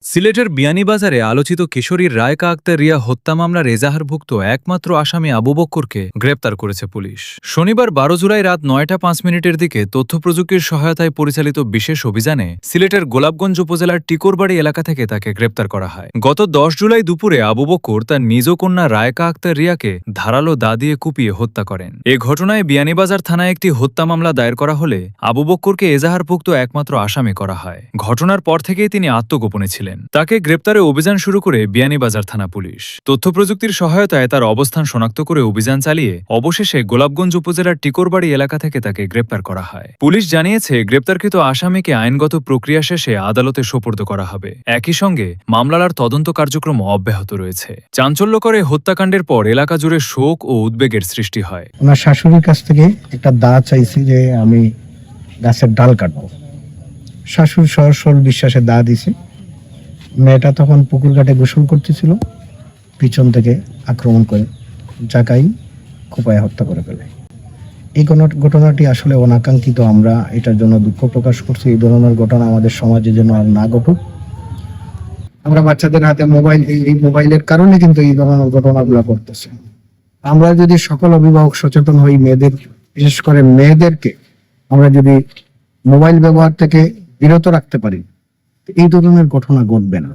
সিলেটের বিয়ানীবাজারে আলোচিত কিশোরীর রায়কা আক্তার রিয়া হত্যা মামলার এজাহারভুক্ত একমাত্র আসামি আবু বক্করকে গ্রেপ্তার করেছে পুলিশ। শনিবার ১২ জুলাই রাত ৯টা ৫ মিনিটের দিকে তথ্য প্রযুক্তির সহায়তায় পরিচালিত বিশেষ অভিযানে সিলেটের গোলাপগঞ্জ উপজেলার টিকরবাড়ি এলাকা থেকে তাকে গ্রেপ্তার করা হয়। গত ১০ জুলাই দুপুরে আবু বক্কর তার নিজ কন্যা রায়কা আক্তার রিয়াকে ধারালো দা দিয়ে কুপিয়ে হত্যা করেন। এ ঘটনায় বিয়ানীবাজার থানায় একটি হত্যা মামলা দায়ের করা হলে আবু বক্করকে এজাহারভুক্ত একমাত্র আসামি করা হয়। ঘটনার পর থেকেই তিনি আত্মগোপনে ছিলেন। তাকে গ্রেপ্তারে অভিযান শুরু করে বিয়ানীবাজার থানা পুলিশ। তথ্য প্রযুক্তির সহায়তায় তার অবস্থান শনাক্ত করে অভিযান চালিয়ে অবশেষে গোলাপগঞ্জ উপজেলার টিকরবাড়ি এলাকা থেকে তাকে গ্রেপ্তার করা হয়। পুলিশ জানিয়েছে, গ্রেপ্তারকৃত আসামিকে আইনগত প্রক্রিয়া শেষে আদালতে সোপর্দ করা হবে। একই সঙ্গে মামলার তদন্ত কার্যক্রম অব্যাহত রয়েছে। চাঞ্চল্যকর এই হত্যাকাণ্ডের পর এলাকা জুড়ে শোক ও উদ্বেগের সৃষ্টি হয়। ওনার শাশুড়ির কাছ থেকে একটা দা চাইছি যে আমি গাছের ডাল কাটবো। শাশুড়ি সরল বিশ্বাসে দা দিছে। মেয়েটা তখন পুকুর ঘাটে গোসল করতেছিল, পিছন থেকে আক্রমণ করে জাকাই খোপায় হত্যা করে ফেলে। এই ঘটনাটি আসলে অনাকাঙ্ক্ষিত। আমরা এটার জন্য দুঃখ প্রকাশ করছি। এই ধরনের ঘটনা আমাদের সমাজে যেন আর না ঘটুক। আমরা বাচ্চাদের হাতে মোবাইল, এই মোবাইলের কারণে কিন্তু এই ধরনের ঘটনাগুলো ঘটতেছে। আমরা যদি সকল অভিভাবক সচেতন হই, মেয়েদের, বিশেষ করে মেয়েদেরকে আমরা যদি মোবাইল ব্যবহার থেকে বিরত রাখতে পারি, এই ধরনের ঘটনা ঘটবে না।